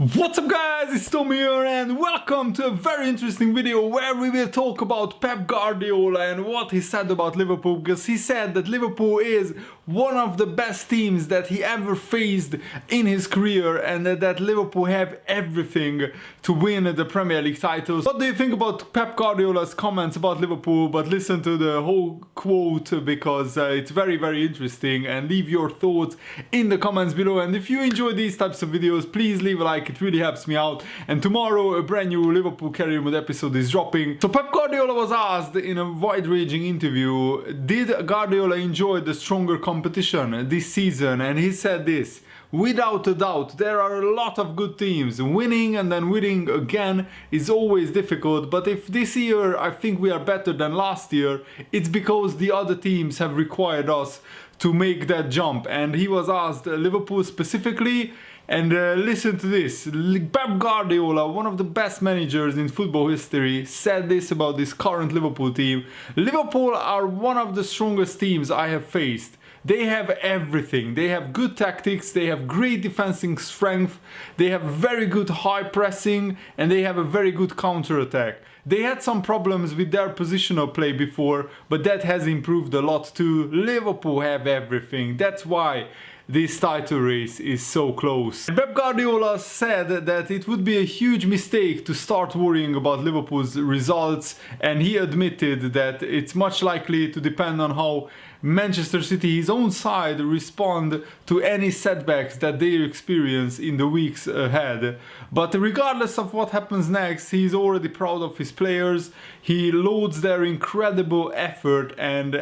What's up guys, it's Tommy here and welcome to a very interesting video where we will talk about Pep Guardiola and what he said about Liverpool, because he said that Liverpool is one of the best teams that he ever faced in his career and that Liverpool have everything to win the Premier League titles. What do you think about Pep Guardiola's comments about Liverpool? But listen to the whole quote because it's very interesting, and leave your thoughts in the comments below. And if you enjoy these types of videos, please leave a like, it really helps me out. And tomorrow a brand new Liverpool career mode episode is dropping. So Pep Guardiola was asked in a wide-ranging interview, did Guardiola enjoy the stronger competition this season? And he said this: without a doubt, there are a lot of good teams. Winning and then winning again is always difficult, but if this year I think we are better than last year, it's because the other teams have required us to make that jump. And he was asked Liverpool specifically, and listen to this. Pep Guardiola, one of the best managers in football history, said this about this current Liverpool team: Liverpool are one of the strongest teams I have faced. They have everything. They have good tactics, they have great defensive strength, they have very good high pressing, and they have a very good counter-attack. They had some problems with their positional play before, but that has improved a lot too. Liverpool have everything. That's why this title race is so close. Pep Guardiola said that it would be a huge mistake to start worrying about Liverpool's results, and he admitted that it's much likely to depend on how Manchester City, his own side, respond to any setbacks that they experience in the weeks ahead. But regardless of what happens next, he's already proud of his players. He loads their incredible effort, and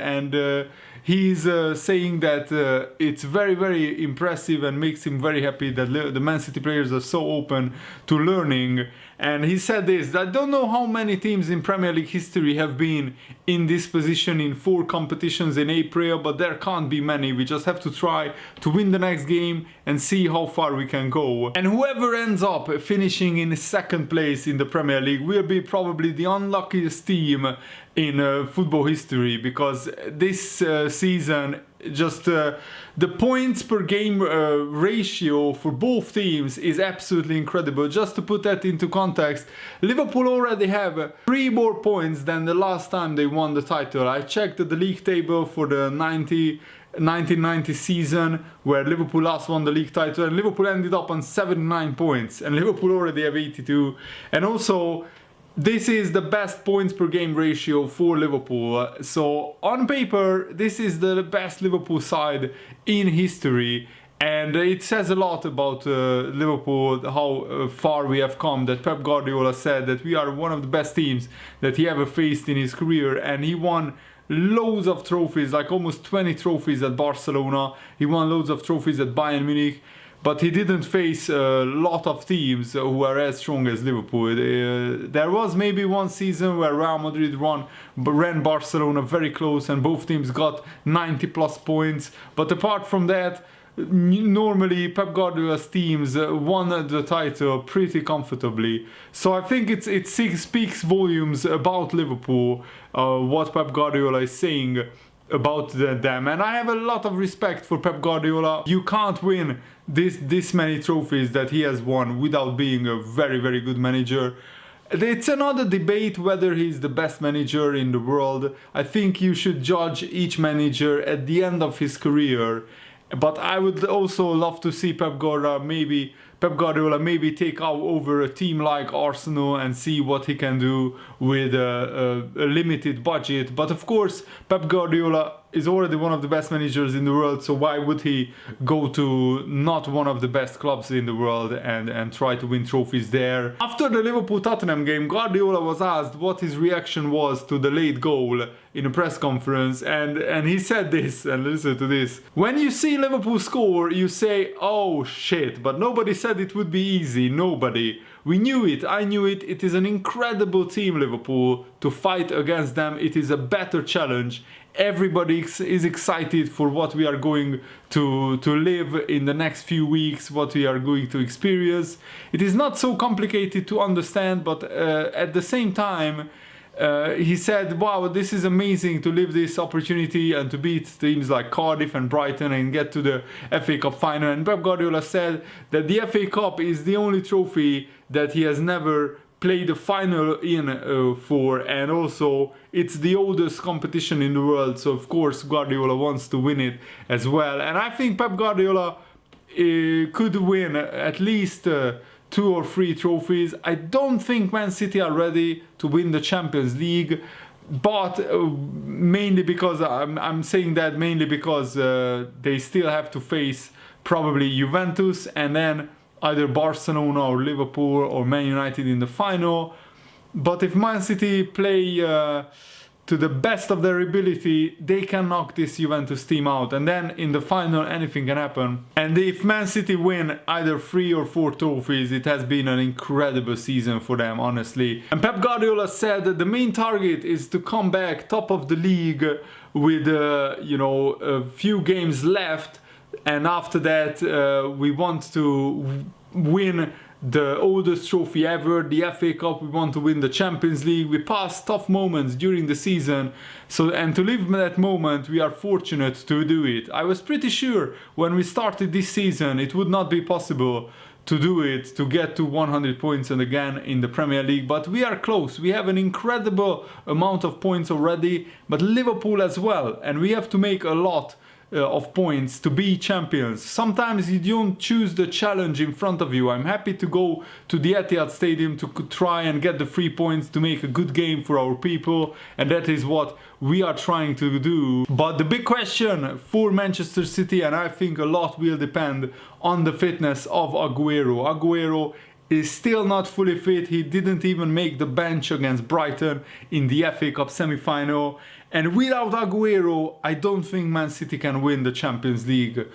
he's saying that it's very impressive and makes him very happy that the Man City players are so open to learning. And he said this: I don't know how many teams in Premier League history have been in this position in 4 competitions in April, but there can't be many. We just have to try to win the next game and see how far we can go. And whoever ends up finishing in 2nd place in the Premier League will be probably the unluckiest team in football history, because this season just the points per game ratio for both teams is absolutely incredible. Just to put that into context, Liverpool already have 3 more points than the last time they won the title. I checked the league table for the 1990 season where Liverpool last won the league title, and Liverpool ended up on 79 points and Liverpool already have 82. And also, this is the best points per game ratio for Liverpool. So on paper, this is the best Liverpool side in history. And it says a lot about Liverpool, how far we have come, that Pep Guardiola said that we are one of the best teams that he ever faced in his career. And he won loads of trophies, like almost 20 trophies at Barcelona. He won loads of trophies at Bayern Munich. But he didn't face a lot of teams who are as strong as Liverpool. There was maybe one season where Real Madrid ran Barcelona very close and both teams got 90 plus points. But apart from that, normally Pep Guardiola's teams won the title pretty comfortably. So I think it speaks volumes about Liverpool, what Pep Guardiola is saying about them. And I have a lot of respect for Pep Guardiola. You can't win this many trophies that he has won without being a very good manager. It's another debate whether he's the best manager in the world. I think you should judge each manager at the end of his career. But I would also love to see Pep Guardiola maybe take over a team like Arsenal and see what he can do with a limited budget. But of course, Pep Guardiola is already one of the best managers in the world, so why would he go to not one of the best clubs in the world and try to win trophies there? After the Liverpool-Tottenham game, Guardiola was asked what his reaction was to the late goal in a press conference, and he said this, and listen to this: when you see Liverpool score, you say, oh shit, but nobody said it would be easy, nobody. We knew it, I knew it. It is an incredible team, Liverpool. To fight against them, it is a better challenge. Everybody is excited for what we are going to live in the next few weeks, what we are going to experience. It is not so complicated to understand, but at the same time, he said, wow, this is amazing to live this opportunity and to beat teams like Cardiff and Brighton and get to the FA Cup final. And Pep Guardiola said that the FA Cup is the only trophy that he has never played a final in for, and also it's the oldest competition in the world, so of course Guardiola wants to win it as well. And I think Pep Guardiola could win at least 2 or 3 trophies. I don't think Man City are ready to win the Champions League, but mainly because I'm saying that mainly because they still have to face probably Juventus and then either Barcelona or Liverpool or Man United in the final. But if Man City play to the best of their ability, they can knock this Juventus team out, and then in the final anything can happen. And if Man City win either 3 or 4 trophies, it has been an incredible season for them, honestly. And Pep Guardiola said that the main target is to come back top of the league with a few games left, and after that we want to win the oldest trophy ever, the FA Cup. We want to win the Champions League. We passed tough moments during the season, and to live that moment, we are fortunate to do it. I was pretty sure when we started this season it would not be possible to do it, to get to 100 points and again in the Premier League, but we are close. We have an incredible amount of points already, but Liverpool as well, and we have to make a lot of points to be champions. Sometimes you don't choose the challenge in front of you. I'm happy to go to the Etihad Stadium to try and get the 3 points to make a good game for our people, and that is what we are trying to do. But the big question for Manchester City, and I think a lot will depend on the fitness of Aguero. Aguero is still not fully fit. He didn't even make the bench against Brighton in the FA Cup semi-final. And without Aguero, I don't think Man City can win the Champions League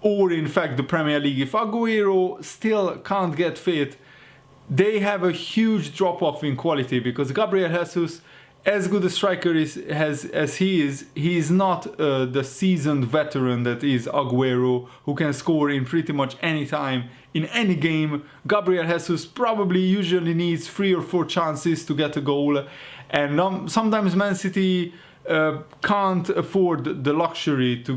or in fact the Premier League. If Aguero still can't get fit, they have a huge drop-off in quality, because Gabriel Jesus, as good a striker as he is not the seasoned veteran that is Aguero, who can score in pretty much any time in any game. Gabriel Jesus probably usually needs 3 or 4 chances to get a goal, and sometimes Man City can't afford the luxury to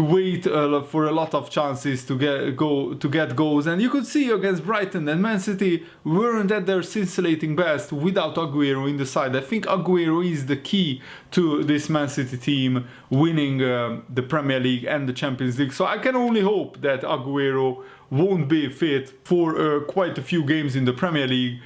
wait for a lot of chances to get goals. And you could see against Brighton that Man City weren't at their scintillating best without Aguero in the side. I think Aguero is the key to this Man City team winning the Premier League and the Champions League. So I can only hope that Aguero won't be fit for quite a few games in the Premier League.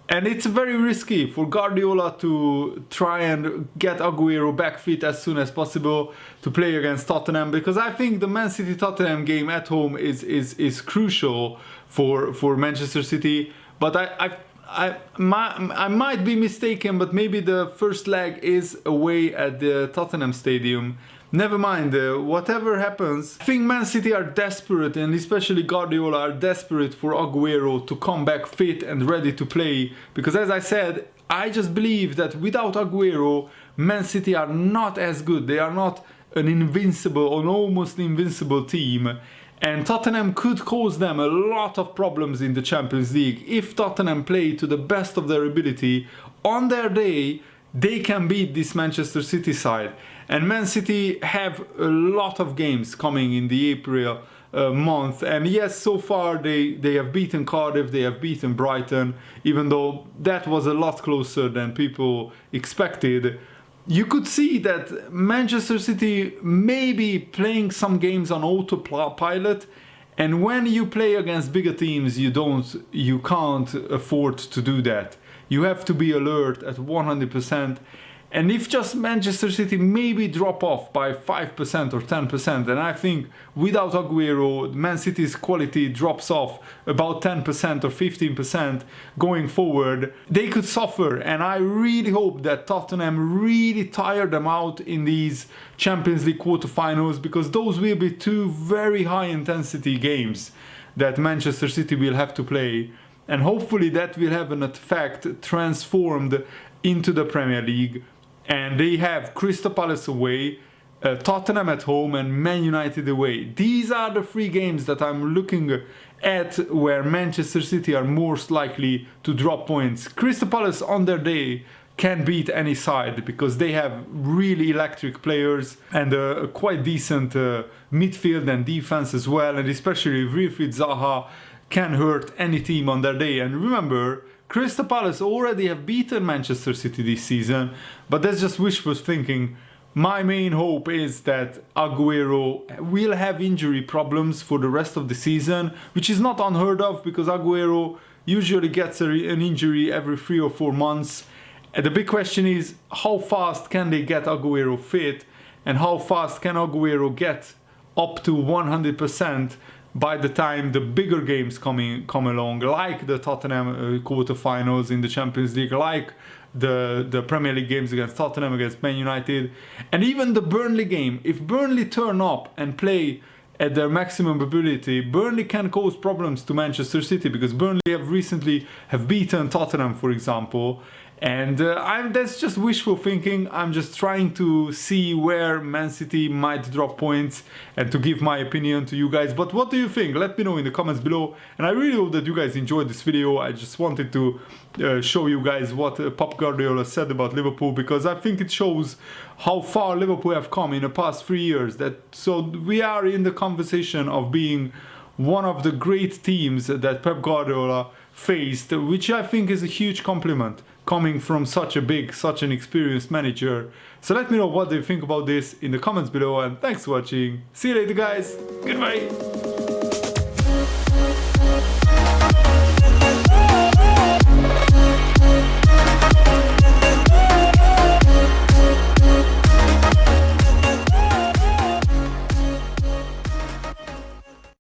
And it's very risky for Guardiola to try and get Aguero back fit as soon as possible to play against Tottenham, because I think the Man City-Tottenham game at home is crucial for Manchester City. But I might be mistaken, but maybe the first leg is away at the Tottenham Stadium. Never mind, whatever happens, I think Man City are desperate, and especially Guardiola are desperate for Aguero to come back fit and ready to play. Because as I said, I just believe that without Aguero, Man City are not as good. They are not an invincible, an almost invincible team. And Tottenham could cause them a lot of problems in the Champions League. If Tottenham play to the best of their ability, on their day, they can beat this Manchester City side. And Man City have a lot of games coming in the April month. And yes, so far they have beaten Cardiff, they have beaten Brighton, even though that was a lot closer than people expected. You could see that Manchester City may be playing some games on autopilot, and when you play against bigger teams, you can't afford to do that. You have to be alert at 100%. And if just Manchester City maybe drop off by 5% or 10%, and I think without Aguero, Man City's quality drops off about 10% or 15% going forward, they could suffer. And I really hope that Tottenham really tire them out in these Champions League quarterfinals, because those will be 2 very high intensity games that Manchester City will have to play. And hopefully that will have an effect transformed into the Premier League. And they have Crystal Palace away, Tottenham at home and Man United away. These are the 3 games that I'm looking at where Manchester City are most likely to drop points. Crystal Palace on their day can beat any side because they have really electric players and a quite decent midfield and defense as well, and especially Wilfried Zaha can hurt any team on their day. And remember, Crystal Palace already have beaten Manchester City this season, but that's just wishful thinking. My main hope is that Aguero will have injury problems for the rest of the season, which is not unheard of because Aguero usually gets an injury every 3 or 4 months. And the big question is, how fast can they get Aguero fit, and how fast can Aguero get up to 100% by the time the bigger games come along, like the Tottenham quarterfinals in the Champions League, like the Premier League games against Tottenham, against Man United, and even the Burnley game. If Burnley turn up and play at their maximum ability, Burnley can cause problems to Manchester City because Burnley have recently beaten Tottenham, for example. And that's just wishful thinking. I'm just trying to see where Man City might drop points and to give my opinion to you guys. But what do you think? Let me know in the comments below. And I really hope that you guys enjoyed this video. I just wanted to show you guys what Pep Guardiola said about Liverpool, because I think it shows how far Liverpool have come in the past 3 years. So we are in the conversation of being one of the great teams that Pep Guardiola faced, which I think is a huge compliment coming from such an experienced manager. So let me know what you think about this in the comments below, and thanks for watching. See you later, guys. Goodbye.